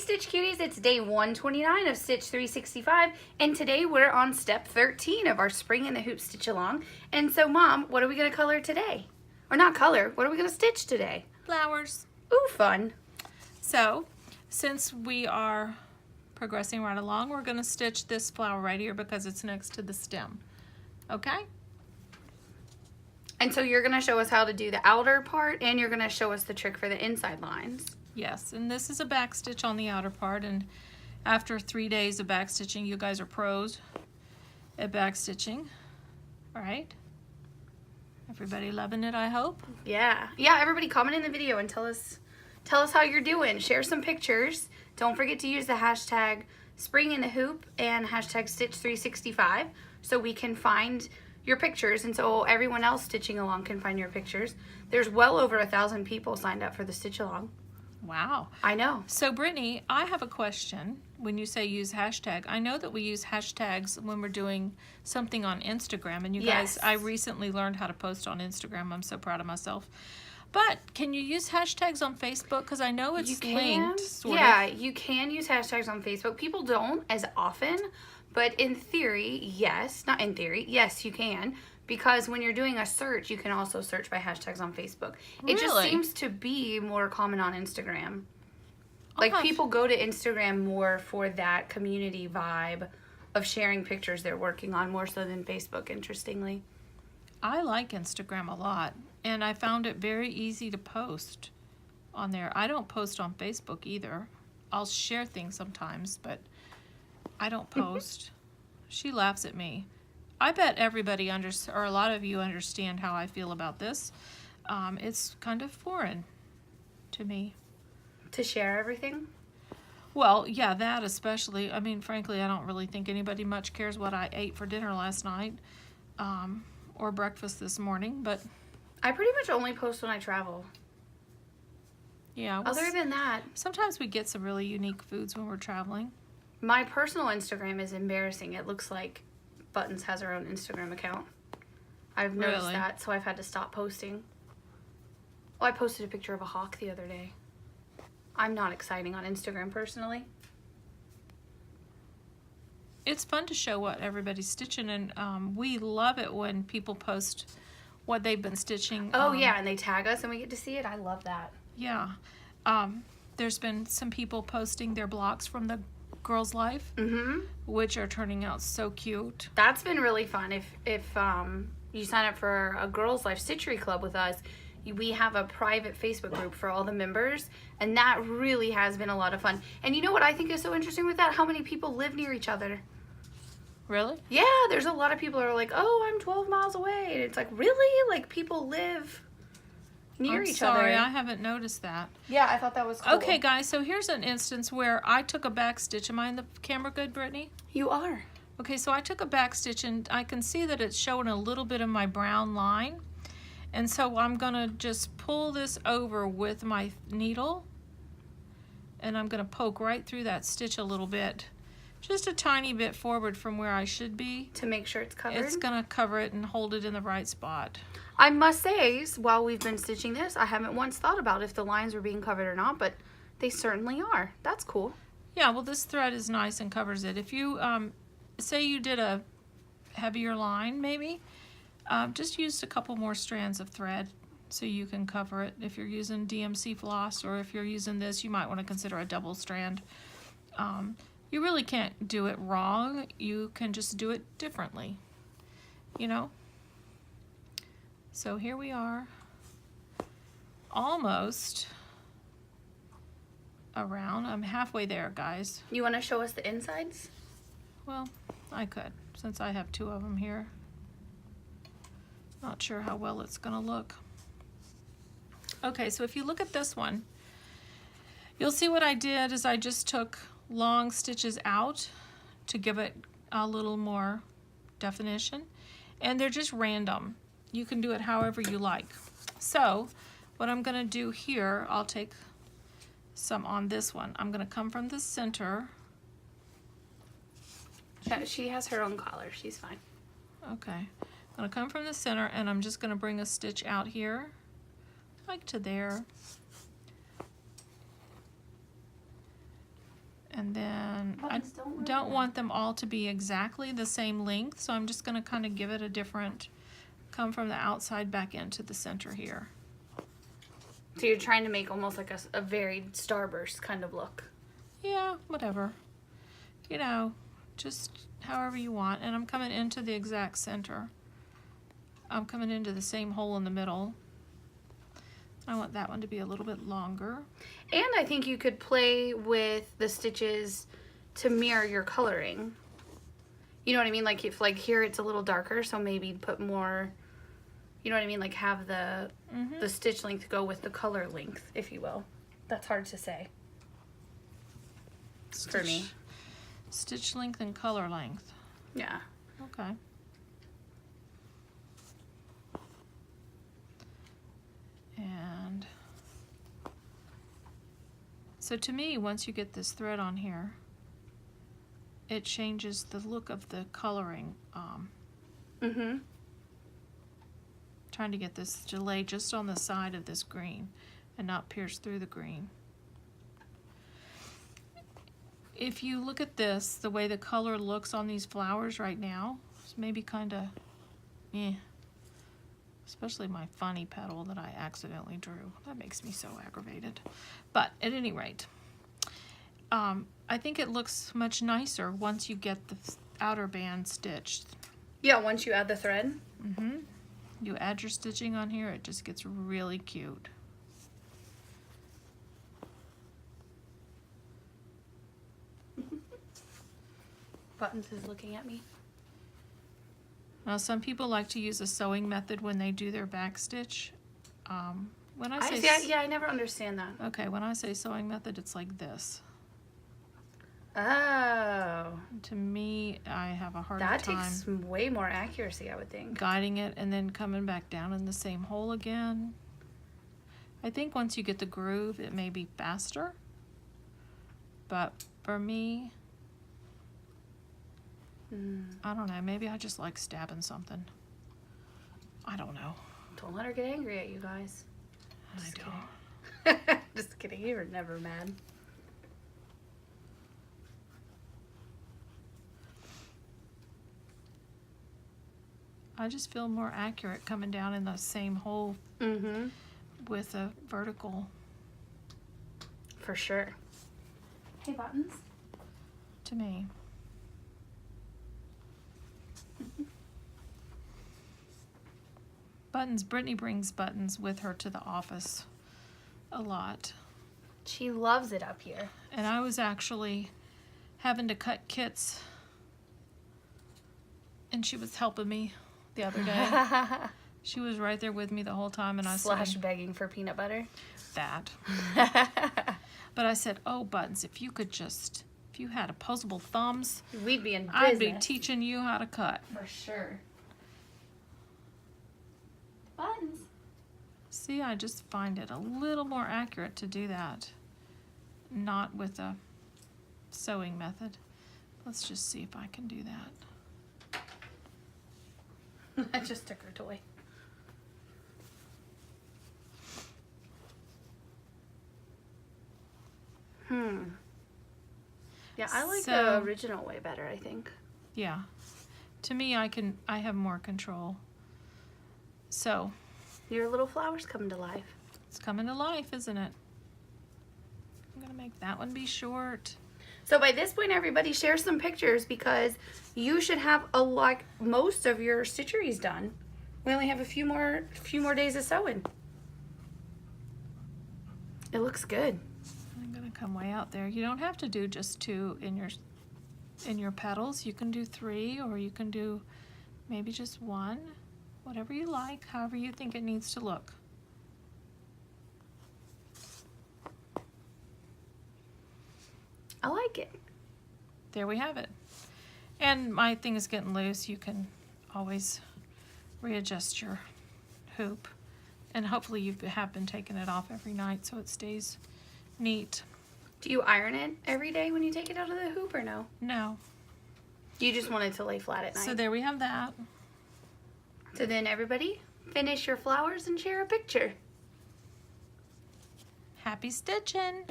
Stitch Cuties, it's day 129 of Stitch365, and today we're on step 13 of our Spring in the Hoop Stitch Along. And so, Mom, what are we going to color today? Or not color, what are we going to stitch today? Flowers. Ooh, fun. So, since we are progressing right along, we're going to stitch this flower right here because it's next to the stem. Okay? And so you're going to show us how to do the outer part, and you're going to show us the trick for the inside lines. Yes, and this is a back stitch on the outer part, and after 3 days of back stitching, you guys are pros at back stitching. All right? Everybody loving it, I hope? Yeah. Yeah, everybody comment in the video and tell us how you're doing. Share some pictures. Don't forget to use the hashtag Spring in the Hoop and hashtag Stitch365 so we can find your pictures and so everyone else stitching along can find your pictures. There's well over 1,000 people signed up for the stitch along. Wow. I know. So, Brittany, I have a question. When you say use hashtag, I know that we use hashtags when we're doing something on Instagram. And you guys, I recently learned how to post on Instagram. I'm so proud of myself. But can you use hashtags on Facebook? Because I know it's linked, sort of. Yeah, you can use hashtags on Facebook. People don't as often, but in theory, yes. Not in theory. Yes, you can. Because when you're doing a search, you can also search by hashtags on Facebook. It just seems to be more common on Instagram. Like, people go to Instagram more for that community vibe of sharing pictures they're working on more so than Facebook, interestingly. I like Instagram a lot, and I found it very easy to post on there. I don't post on Facebook either. I'll share things sometimes, but I don't post. She laughs at me. I bet everybody or a lot of you understand how I feel about this. It's kind of foreign to me. To share everything? Well, yeah, that especially. I mean, frankly, I don't really think anybody much cares what I ate for dinner last night or breakfast this morning, but I pretty much only post when I travel. Yeah. Other than that, sometimes we get some really unique foods when we're traveling. My personal Instagram is embarrassing. It looks like Buttons has her own Instagram account. I've noticed that, so I've had to stop posting. Oh, I posted a picture of a hawk the other day. I'm not exciting on Instagram personally. It's fun to show what everybody's stitching, and we love it when people post what they've been stitching. Oh, yeah, and they tag us and we get to see it. I love that. Yeah. There's been some people posting their blocks from the Girls Life, which are turning out so cute. That's been really fun. If you sign up for a Girls Life Stitchery Club with us, we have a private Facebook group for all the members, and that really has been a lot of fun. And you know what I think is so interesting with that? How many people live near each other. Really? Yeah, there's a lot of people who are like, oh, I'm 12 miles away. And it's like, really? Like, people live near each other. Sorry, I haven't noticed that. Yeah, I thought that was cool. Okay, guys, so here's an instance where I took a back stitch. Am I in the camera good, Brittany? You are. Okay, so I took a back stitch, and I can see that it's showing a little bit of my brown line. And so I'm going to just pull this over with my needle, and I'm going to poke right through that stitch a little bit. Just a tiny bit forward from where I should be. To make sure it's covered? It's going to cover it and hold it in the right spot. I must say, while we've been stitching this, I haven't once thought about if the lines were being covered or not, but they certainly are. That's cool. Yeah, well, this thread is nice and covers it. If you, say you did a heavier line, maybe, just use a couple more strands of thread so you can cover it. If you're using DMC floss, or if you're using this, you might want to consider a double strand. You really can't do it wrong. You can just do it differently, you know? So here we are, almost around. I'm halfway there, guys. You want to show us the insides? Well, I could, since I have two of them here. Not sure how well it's going to look. Okay, so if you look at this one, you'll see what I did is I just took long stitches out to give it a little more definition, and they're just random. You can do it however you like. So what I'm going to do here, I'll take some on this one. I'm going to come from the center. Yeah, she has her own collar. She's fine. Okay. I'm going to come from the center, and I'm just going to bring a stitch out here, like to there. And then I Buttons don't don't want them all to be exactly the same length, so I'm just going to kind of give it a different, come from the outside back into the center here. So you're trying to make almost like a varied starburst kind of look. Yeah, whatever. You know, just however you want. And I'm coming into the exact center. I'm coming into the same hole in the middle. I want that one to be a little bit longer. And I think you could play with the stitches to mirror your coloring. You know what I mean? Like if like here it's a little darker, so maybe put more, you know what I mean? Like have the stitch length go with the color length, if you will. That's hard to say. For me. Stitch length and color length. Yeah. Okay. And so to me, once you get this thread on here, it changes the look of the coloring. Trying to get this to lay just on the side of this green and not pierce through the green. If you look at this, the way the color looks on these flowers right now, it's maybe kind of, especially my funny petal that I accidentally drew. That makes me so aggravated. But at any rate, I think it looks much nicer once you get the outer band stitched. Yeah, once you add the thread. You add your stitching on here, it just gets really cute. Buttons is looking at me. Now some people like to use a sewing method when they do their back stitch. When I say I never understand that. okay, when I say sewing method, it's like this. Oh. To me, I have a harder That time takes way more accuracy, I would think. guiding it and then coming back down in the same hole again. I think once you get the groove, it may be faster. But for me, I don't know, maybe I just like stabbing something. I don't know. Don't let her get angry at you guys. I don't. Just kidding, you were never mad. I just feel more accurate coming down in the same hole with a vertical. For sure. Hey, Buttons. To me. Buttons, Brittany brings Buttons with her to the office a lot. She loves it up here. And I was actually having to cut kits, and she was helping me the other day. She was right there with me the whole time, and I said, begging for peanut butter. That. But I said, oh, Buttons, if you had opposable thumbs, we'd be in business. I'd be teaching you how to cut. For sure. Buttons. See, I just find it a little more accurate to do that, not with a sewing method. Let's just see if I can do that. I just took her toy. Yeah, I like the original way better, I think. Yeah. To me, I have more control. So. Your little flower's coming to life. It's coming to life, isn't it? I'm going to make that one be short. So by this point, everybody share some pictures because you should have most of your stitcheries done. We only have a few more days of sewing. It looks good. I'm going to come way out there. You don't have to do just 2 in your petals. You can do 3, or you can do maybe just 1. Whatever you like, however you think it needs to look. I like it. There we have it. And my thing is getting loose. You can always readjust your hoop. And hopefully you have been taking it off every night so it stays neat. Do you iron it every day when you take it out of the hoop or no? No. You just want it to lay flat at night. So there we have that. So then everybody, finish your flowers and share a picture. Happy stitching!